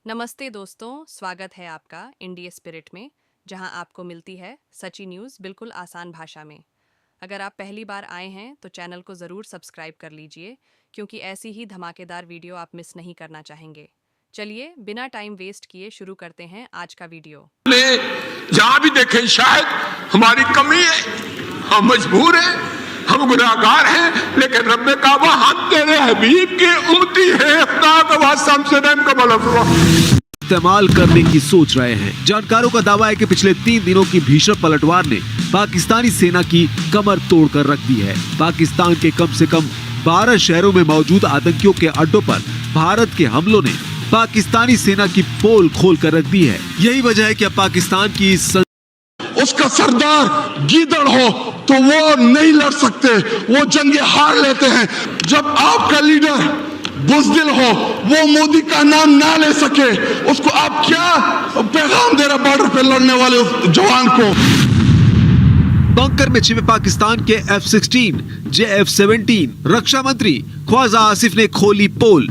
नमस्ते दोस्तों, स्वागत है आपका इंडिया स्पिरिट में, जहां आपको मिलती है सच्ची न्यूज़ बिल्कुल आसान भाषा में। अगर आप पहली बार आए हैं तो चैनल को ज़रूर सब्सक्राइब कर लीजिए, क्योंकि ऐसी ही धमाकेदार वीडियो आप मिस नहीं करना चाहेंगे। चलिए बिना टाइम वेस्ट किए शुरू करते हैं आज का वीडियो। जहां भी देखें शायद हमारी कमी है, हम मजबूर हैं, हम गुनाहगार हैं, लेकिन रब्बे काबा हम तेरे हबीब की उम्मती है, अपना का वास्ता हमसे रहम का भला फरमा। इस्तेमाल करने की सोच रहे हैं। जानकारों का दावा है कि पिछले 3 दिनों की भीषण पलटवार ने पाकिस्तानी सेना की कमर तोड़कर रख दी है। पाकिस्तान के कम से कम 12 शहरों में मौजूद आतंकियों के अड्डों पर भारत के हमलों ने पाकिस्तानी सेना की पोल खोल कर रख दी है। यही वजह है कि अब पाकिस्तान की उसका सरदार गीदड़ हो तो वो नहीं लड़ सकते, वो जंगे हार लेते हैं। जब आपका लीडर बुज़दिल हो, वो मोदी का नाम ना ले सके, उसको आप क्या पैगाम दे रहे बॉर्डर पे लड़ने वाले उस जवान को। बंकर में छिपे पाकिस्तान के F-16, JF-17 रक्षा मंत्री ख्वाजा आसिफ ने खोली पोल।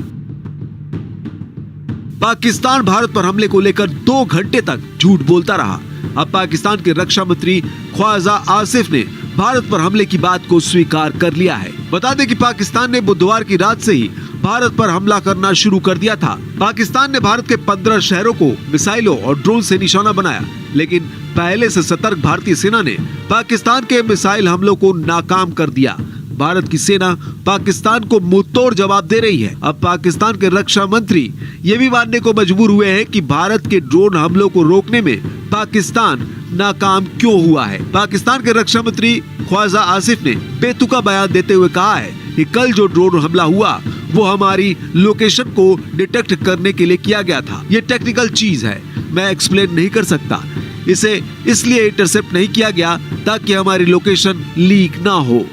पाकिस्तान भारत पर हमले को लेकर 2 घंटे तक झूठ बोलता रहा। अब पाकिस्तान के रक्षा मंत्री ख्वाजा आसिफ ने भारत पर हमले की बात को स्वीकार कर लिया है। बता दें कि पाकिस्तान ने बुधवार की रात से ही भारत पर हमला करना शुरू कर दिया था। पाकिस्तान ने भारत के 15 शहरों को मिसाइलों और ड्रोन से निशाना बनाया, लेकिन पहले से सतर्क भारतीय सेना ने पाकिस्तान के मिसाइल हमलों को नाकाम कर दिया। भारत की सेना पाकिस्तान को मुंहतोड़ जवाब दे रही है। अब पाकिस्तान के रक्षा मंत्री ये भी मानने को मजबूर हुए हैं कि भारत के ड्रोन हमलों को रोकने में पाकिस्तान नाकाम क्यों हुआ है। पाकिस्तान के रक्षा मंत्री ख्वाजा आसिफ ने बेतुका बयान देते हुए कहा है कि कल जो ड्रोन हमला हुआ वो हमारी लोकेशन को डिटेक्ट करने के लिए किया गया था। ये टेक्निकल चीज है, मैं एक्सप्लेन नहीं कर सकता। इसे इसलिए इंटरसेप्ट नहीं किया गया ताकि हमारी लोकेशन लीक ना हो।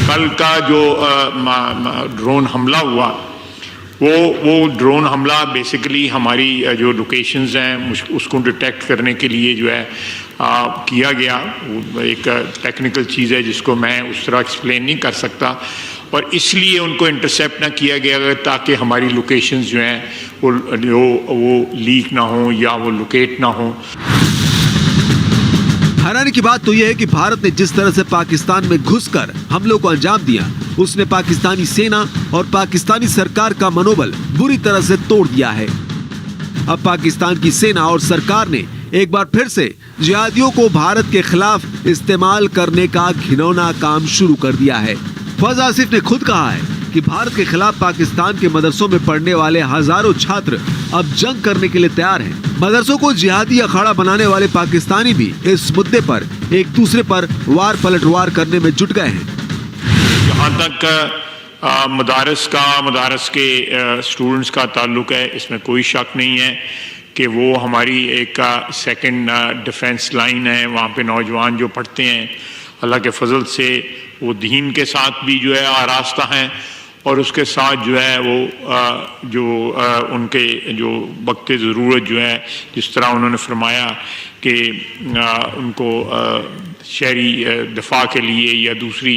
कल का जो ड्रोन हमला हुआ वो ड्रोन हमला बेसिकली हमारी जो लोकेशंस हैं उसको डिटेक्ट करने के लिए जो है किया गया। वो एक टेक्निकल चीज़ है जिसको मैं उस तरह एक्सप्लेन नहीं कर सकता, और इसलिए उनको इंटरसेप्ट ना किया गया ताकि हमारी लोकेशंस जो हैं वो लीक ना हो या वो लोकेट ना हो। हैरानी की बात तो यह है कि भारत ने जिस तरह से पाकिस्तान में घुसकर हमलों को अंजाम दिया, उसने पाकिस्तानी सेना और पाकिस्तानी सरकार का मनोबल बुरी तरह से तोड़ दिया है। अब पाकिस्तान की सेना और सरकार ने एक बार फिर से जिहादियों को भारत के खिलाफ इस्तेमाल करने का घिनौना काम शुरू कर दिया है। ख्वाजा आसिफ ने खुद कहा है कि भारत के खिलाफ पाकिस्तान के मदरसों में पढ़ने वाले हजारों छात्र अब जंग करने के लिए तैयार हैं। मदरसों को जिहादी अखाड़ा बनाने वाले पाकिस्तानी भी इस मुद्दे पर एक दूसरे पर वार पलटवार करने में जुट गए हैं। जहाँ तक मदारस के स्टूडेंट्स का ताल्लुक है, इसमें कोई शक नहीं है कि वो हमारी एक सेकंड डिफेंस लाइन है। वहाँ पे नौजवान जो पढ़ते हैं, अल्लाह के फजल से वो दीन के साथ भी जो है आरास्ता हैं, और उसके साथ जो है वो उनके जो वक्त ज़रूरत जो है, जिस तरह उन्होंने फरमाया कि उनको शहरी दफा के लिए या दूसरी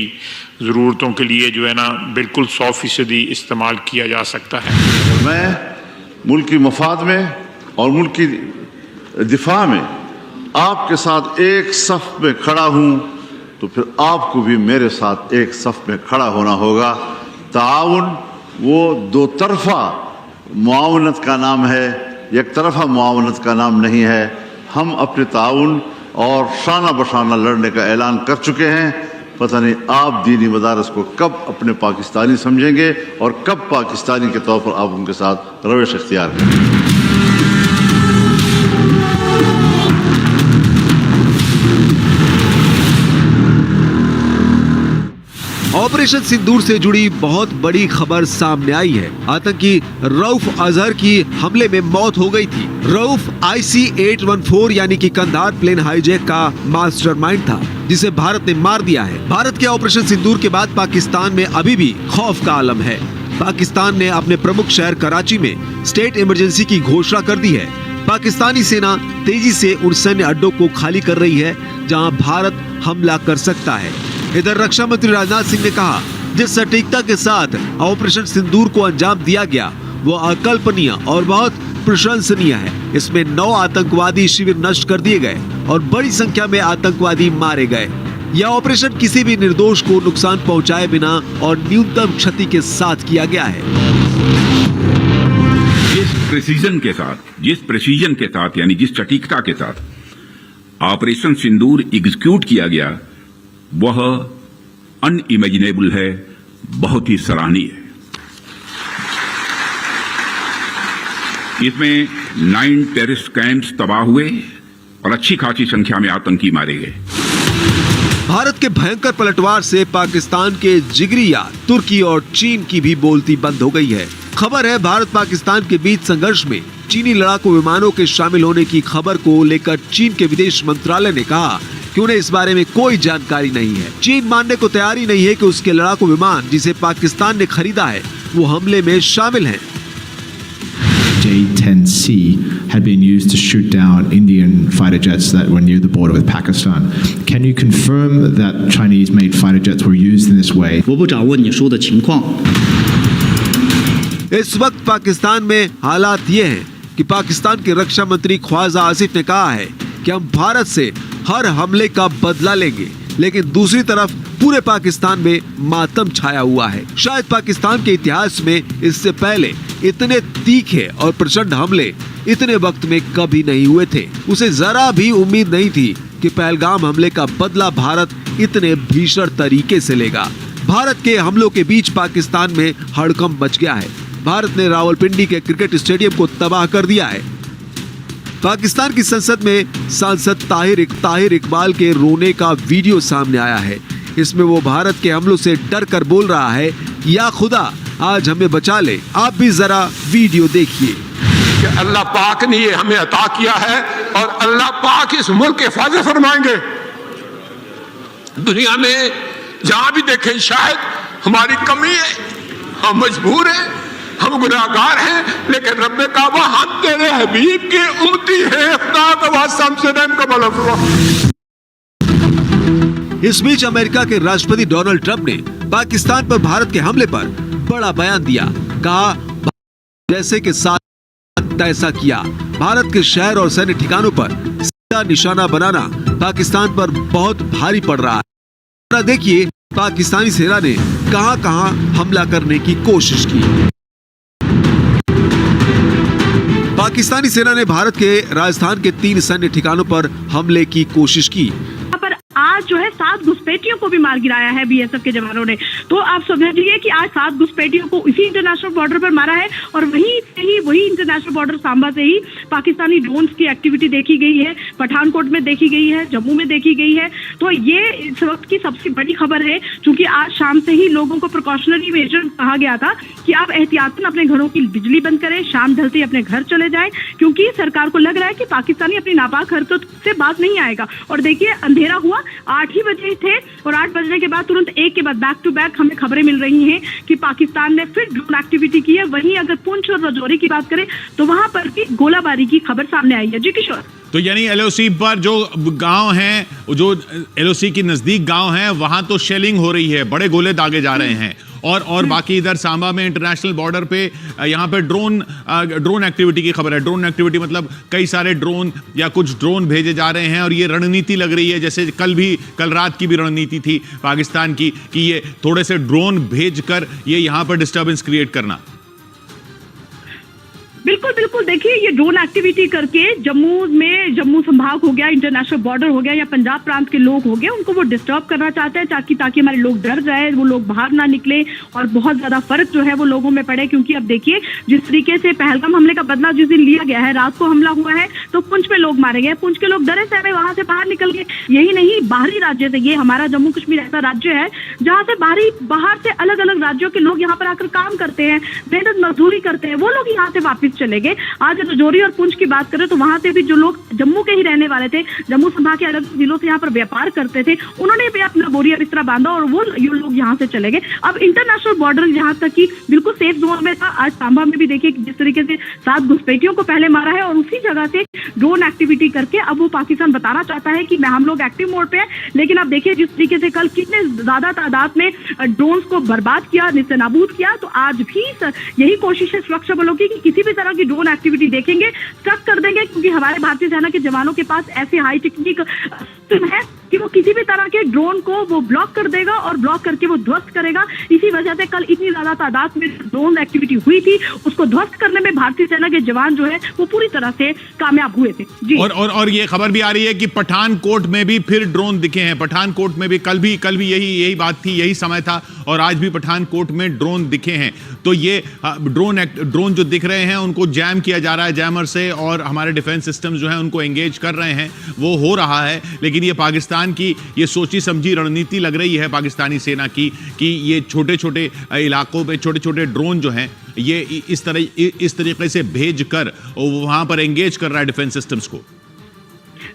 ज़रूरतों के लिए जो है ना बिल्कुल 100% इस्तेमाल किया जा सकता है। मैं मुल्क की मफाद में और मुल्क की दिफा में आपके साथ एक सफ़ में खड़ा हूँ, तो फिर आपको भी मेरे साथ एक सफ़ में खड़ा होना होगा। ताउन वो 2 तरफ़ा मुआवनत का नाम है, एक तरफ़ा मुआवनत का नाम नहीं है। हम अपने ताउन और शाना बशाना लड़ने का ऐलान कर चुके हैं। पता नहीं आप दीनी मदारस को कब अपने पाकिस्तानी समझेंगे और कब पाकिस्तानी के तौर पर आप उनके साथ रवैश इख्तियार करेंगे। ऑपरेशन सिंदूर से जुड़ी बहुत बड़ी खबर सामने आई है। आतंकी रऊफ अजहर की हमले में मौत हो गई थी। रऊफ IC-814 यानी कि कंधार प्लेन हाईजैक का मास्टरमाइंड था, जिसे भारत ने मार दिया है। भारत के ऑपरेशन सिंदूर के बाद पाकिस्तान में अभी भी खौफ का आलम है। पाकिस्तान ने अपने प्रमुख शहर कराची में स्टेट इमरजेंसी की घोषणा कर दी है। पाकिस्तानी सेना तेजी से उन सैन्य अड्डों को खाली कर रही है जहां भारत हमला कर सकता है। इधर रक्षा मंत्री राजनाथ सिंह ने कहा, जिस सटीकता के साथ ऑपरेशन सिंदूर को अंजाम दिया गया वो अकल्पनीय और बहुत प्रशंसनीय है। इसमें 9 आतंकवादी शिविर नष्ट कर दिए गए और बड़ी संख्या में आतंकवादी मारे गए। यह ऑपरेशन किसी भी निर्दोष को नुकसान पहुंचाए बिना और न्यूनतम क्षति के साथ किया गया है। जिस प्रेसिजन के साथ यानी जिस सटीकता के साथ ऑपरेशन सिंदूर एग्जीक्यूट किया गया वह अनइमेजिनेबल है, बहुत ही सराहनीय है। इसमें 9 टेररिस्ट कैंप्स तबाह हुए और अच्छी खासी संख्या में आतंकी मारे गए। भारत के भयंकर पलटवार से पाकिस्तान के जिगरी यार तुर्की और चीन की भी बोलती बंद हो गई है। खबर है भारत पाकिस्तान के बीच संघर्ष में चीनी लड़ाकू विमानों के शामिल होने की खबर को लेकर चीन के विदेश मंत्रालय ने कहा कि उन्हें इस बारे में कोई जानकारी नहीं है। चीन मानने को तैयार ही नहीं है कि उसके लड़ाकू विमान जिसे पाकिस्तान ने खरीदा है वो हमले में शामिल हैं। J-10C had been used to shoot down Indian fighter jets that were near the border with Pakistan. Can you confirm that Chinese-made fighter jets were used in this way? 我不掌握你说的情况。 इस वक्त पाकिस्तान में हालात ये हैं कि पाकिस्तान के रक्षा मंत्री ख्वाजा आसिफ ने कहा है कि हम भारत से हर हमले का बदला लेंगे, लेकिन दूसरी तरफ पूरे पाकिस्तान में मातम छाया हुआ है। शायद पाकिस्तान के इतिहास में इससे पहले इतने तीखे और प्रचंड हमले इतने वक्त में कभी नहीं हुए थे। उसे जरा भी उम्मीद नहीं थी कि पहलगाम हमले का बदला भारत इतने भीषण तरीके से लेगा। भारत के हमलों के बीच पाकिस्तान में हड़कंप मच गया है। भारत ने रावलपिंडी के क्रिकेट स्टेडियम को तबाह कर दिया है। पाकिस्तान की संसद में सांसद ताहिर इकबाल के रोने का वीडियो सामने आया है। इसमें वो भारत के हमलों से डर कर बोल रहा है, या खुदा आज हमें बचा ले। आप भी जरा वीडियो देखिए। कि अल्लाह पाक ने ये हमें अता किया है और अल्लाह पाक इस मुल्क के हिफाजत फरमाएंगे। दुनिया में जहां भी देखें शायद हमारी कमी है, हम मजबूर हैं, हम गुनाहगार हैं, लेकिन रब्बे काबा हम तेरे हबीब के उम्मती हैं, खुदा का वास्ता हमसे रहम का भला फरमा। इस बीच अमेरिका के राष्ट्रपति डोनाल्ड ट्रंप ने पाकिस्तान पर भारत के हमले पर बड़ा बयान दिया। कहा जैसे के साथ तैसा किया। भारत के शहर और सैन्य ठिकानों पर सीधा निशाना बनाना पाकिस्तान पर बहुत भारी पड़ रहा है। देखिए पाकिस्तानी सेना ने कहां-कहां हमला करने की कोशिश की। पाकिस्तानी सेना ने भारत के राजस्थान के 3 सैन्य ठिकानों पर हमले की कोशिश की। आज जो है 7 घुसपैठियों को भी मार गिराया है बीएसएफ के जवानों ने। तो आप समझिए कि आज 7 घुसपैठियों को इसी इंटरनेशनल बॉर्डर पर मारा है और वही इंटरनेशनल बॉर्डर सांबा से ही पाकिस्तानी ड्रोन्स की एक्टिविटी देखी गई है, पठानकोट में देखी गई है, जम्मू में देखी गई है। तो ये इस वक्त की सबसे बड़ी खबर है, क्योंकि आज शाम से ही लोगों को प्रिकॉशनरी मेजर कहा गया था कि आप एहतियातन अपने घरों की बिजली बंद करें, शाम ढलते अपने घर चले जाएं, क्योंकि सरकार को लग रहा है कि पाकिस्तानी अपनी नापाक हरकत से बात नहीं आएगा। और देखिए अंधेरा हुआ 8 ही बजे थे और 8 बजने के बाद तुरंत एक के बाद बैक टू बैक हमें खबरें मिल रही हैं कि पाकिस्तान ने फिर ड्रोन एक्टिविटी की है। वहीं अगर पुंछ और राजौरी की बात करें तो वहां पर भी गोलाबारी की खबर सामने आई है। जी किशोर। तो यानी एलओसी पर जो गांव हैं, जो एलओसी की नजदीक गांव हैं, वहां तो शेलिंग हो रही है, बड़े गोले दागे जा रहे हैं। और बाकी इधर सांबा में इंटरनेशनल बॉर्डर पे यहाँ पे ड्रोन एक्टिविटी की खबर है। ड्रोन एक्टिविटी मतलब कई सारे ड्रोन या कुछ ड्रोन भेजे जा रहे हैं और ये रणनीति लग रही है, जैसे कल रात की भी रणनीति थी पाकिस्तान की कि ये थोड़े से ड्रोन भेजकर ये यहाँ पर डिस्टर्बेंस क्रिएट करना। बिल्कुल बिल्कुल, देखिए ये ड्रोन एक्टिविटी करके जम्मू संभाग हो गया, इंटरनेशनल बॉर्डर हो गया या पंजाब प्रांत के लोग हो गए, उनको वो डिस्टर्ब करना चाहते हैं ताकि हमारे लोग डर जाए, वो लोग बाहर ना निकले और बहुत ज्यादा फर्क जो है वो लोगों में पड़े। क्योंकि अब देखिए जिस तरीके से पहलगाम हमले का बदला जिस दिन लिया गया है, रात को हमला हुआ है तो पुंछ में लोग मारे गए, पुंछ के लोग डरे सहमे वहां से बाहर निकल गए। यही नहीं, बाहरी राज्य से, ये हमारा जम्मू कश्मीर ऐसा राज्य है जहाँ से बाहर से अलग अलग राज्यों के लोग यहाँ पर आकर काम करते हैं, मेहनत मजदूरी करते हैं, वो लोग यहाँ से वापिस चले गए। आज राजौरी और पुंछ की बात करें तो वहां से भी जो लोग जम्मू के ही रहने वाले थे, जम्मू संभाग के अलग जिलों से यहाँ पर व्यापार करते थे, उन्होंने भी अपना बोरिया बिस्तरा बांधा और वो लोग यहाँ से चले गए। अब इंटरनेशनल बॉर्डर यहाँ तक कि बिल्कुल सेफ जोन में था। आज सांबा में भी देखिए जिस तरीके से 7 घुसपैठियों को पहले मारा है और उसी जगह से ड्रोन एक्टिविटी करके अब वो पाकिस्तान बताना चाहता है कि हम लोग एक्टिव मोड पे हैं। लेकिन अब देखिए जिस तरीके से कल कितने ज्यादा तादाद में ड्रोन्स को बर्बाद किया, निस्तेनाबूद किया, तो आज भी यही कोशिश है सुरक्षा बलों की कि किसी भी तरह की ड्रोन एक्टिविटी देखेंगे, स्ट्रक कर देंगे, क्योंकि हमारे भारतीय सेना के जवानों के पास ऐसे हाई टेक्निक सिस्टम है कि वो किसी भी तरह के ड्रोन को वो ब्लॉक कर देगा और ब्लॉक करके वो ध्वस्त करेगा। इसी वजह से कल इतनी ज्यादा तादाद में ड्रोन एक्टिविटी हुई थी, उसको ध्वस्त करने में भारतीय सेना के जवान जो है वो पूरी तरह से कामयाब हुए थे जी। और ये खबर भी आ रही है कि पठानकोट में भी फिर ड्रोन दिखे हैं। पठानकोट में भी कल भी यही बात थी, यही समय था, और आज भी पठानकोट में ड्रोन दिखे हैं। तो ये ड्रोन जो दिख रहे हैं उनको जैम किया जा रहा है जैमर से, और हमारे डिफेंस सिस्टम जो है उनको एंगेज कर रहे हैं, वो हो रहा है। लेकिन ये पाकिस्तान की ये सोची समझी रणनीति लग रही है पाकिस्तानी सेना की, कि ये छोटे छोटे इलाकों पे छोटे छोटे ड्रोन जो हैं ये इस तरीके से भेज कर वहां पर एंगेज कर रहा है डिफेंस सिस्टम्स को।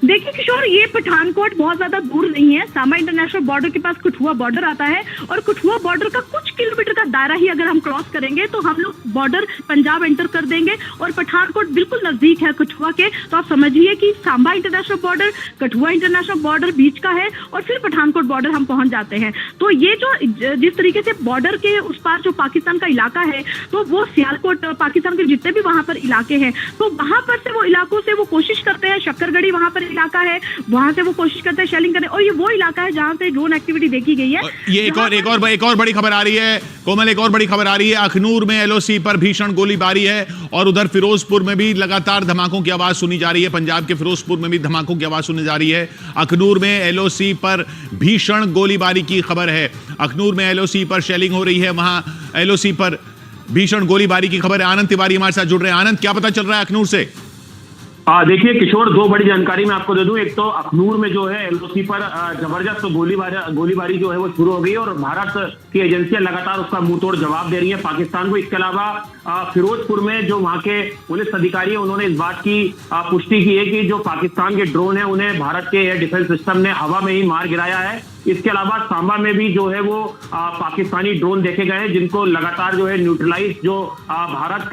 देखिए किशोर, ये पठानकोट बहुत ज्यादा दूर नहीं है। सांबा इंटरनेशनल बॉर्डर के पास कठुआ बॉर्डर आता है, और कठुआ बॉर्डर का कुछ किलोमीटर का दायरा ही अगर हम क्रॉस करेंगे तो हम लोग बॉर्डर पंजाब एंटर कर देंगे, और पठानकोट बिल्कुल नजदीक है कठुआ के। तो आप समझिए कि Samba international border, Kathua international border बीच का है, और फिर पठानकोट बॉर्डर हम पहुंच जाते हैं। तो ये जो जिस तरीके से बॉर्डर के उस पार जो पाकिस्तान का इलाका है, तो वो सियालकोट, पाकिस्तान के जितने भी वहां पर इलाके हैं, तो वहां पर से वो इलाकों से वो कोशिश करते हैं, शक्करगढ़ी वहां पर इलाका है, वहां से वो कोशिश करते हैं शेलिंग करने, और ये वो इलाका है जहां से ड्रोन एक्टिविटी देखी गई है। ये एक और बड़ी खबर आ रही है कोमल, एक और बड़ी खबर आ रही है। अखनूर में एलओसी पर भीषण गोलीबारी है, और उधर फिरोजपुर में भी लगातार धमाकों की आवाज सुनी जा रही है। पंजाब के फिरोजपुर में भी धमाकों की आवाज सुनी जा रही है। अखनूर में एलओसी पर भीषण गोलीबारी की खबर है। अखनूर में एलओसी पर शेलिंग हो रही है, वहां एलओसी पर भीषण गोलीबारी की खबर है। आनंद तिवारी हमारे साथ जुड़ रहे हैं। आनंद, क्या पता चल रहा है अखनूर से? देखिए किशोर, दो बड़ी जानकारी मैं आपको दे दूं। एक तो अखनूर में जो है एलओसी पर जबरदस्त गोलीबारी जो है वो शुरू हो गई, और भारत की एजेंसियां लगातार उसका मुंहतोड़ जवाब दे रही है पाकिस्तान को। इसके अलावा फिरोजपुर में जो वहां के पुलिस अधिकारी है उन्होंने इस बात की पुष्टि की है कि जो पाकिस्तान के ड्रोन है उन्हें भारत के एयर डिफेंस सिस्टम ने हवा में ही मार गिराया है। इसके अलावा सांबा में भी जो है वो पाकिस्तानी ड्रोन देखे गए हैं, जिनको लगातार जो है न्यूट्रलाइज जो भारत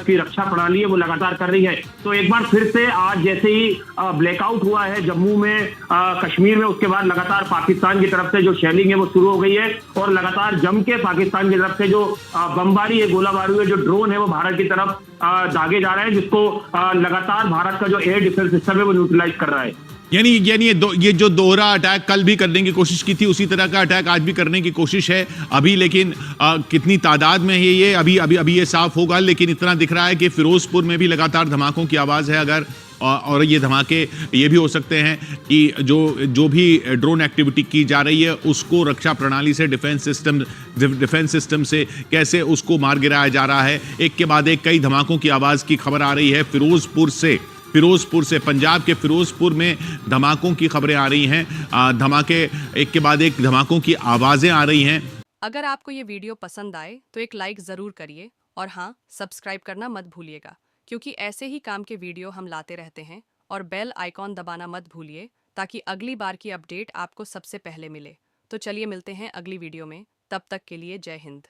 की रक्षा प्रणाली है वो लगातार कर रही है। तो एक बार फिर से आज जैसे ही ब्लैकआउट हुआ है जम्मू में, कश्मीर में, उसके बाद लगातार पाकिस्तान की तरफ से जो शेलिंग है वो शुरू हो गई है, और लगातार जम के पाकिस्तान की तरफ से जो बमबारी है, गोलाबारी है, जो ड्रोन है वो भारत की तरफ दागे जा रहे हैं, जिसको लगातार भारत का जो एयर डिफेंस सिस्टम है वो न्यूट्रलाइज कर रहा है। यानी ये जो दोहरा अटैक कल भी करने की कोशिश की थी, उसी तरह का अटैक आज भी करने की कोशिश है अभी। लेकिन कितनी तादाद में है ये अभी ये साफ होगा। लेकिन इतना दिख रहा है कि फिरोजपुर में भी लगातार धमाकों की आवाज़ है। अगर और ये धमाके ये भी हो सकते हैं कि जो भी ड्रोन एक्टिविटी की जा रही है उसको रक्षा प्रणाली से, डिफेंस सिस्टम से कैसे उसको मार गिराया जा रहा है। एक के बाद एक कई धमाकों की आवाज़ की खबर आ रही है फिरोजपुर से। पंजाब के फिरोजपुर में धमाकों की खबरें आ रही हैं। धमाके एक के बाद एक धमाकों की आवाज़ें आ रही हैं। अगर आपको ये वीडियो पसंद आए तो एक लाइक ज़रूर करिए, और हाँ, सब्सक्राइब करना मत भूलिएगा, क्योंकि ऐसे ही काम के वीडियो हम लाते रहते हैं। और बेल आइकॉन दबाना मत भूलिए, ताकि अगली बार की अपडेट आपको सबसे पहले मिले। तो चलिए मिलते हैं अगली वीडियो में, तब तक के लिए जय हिंद।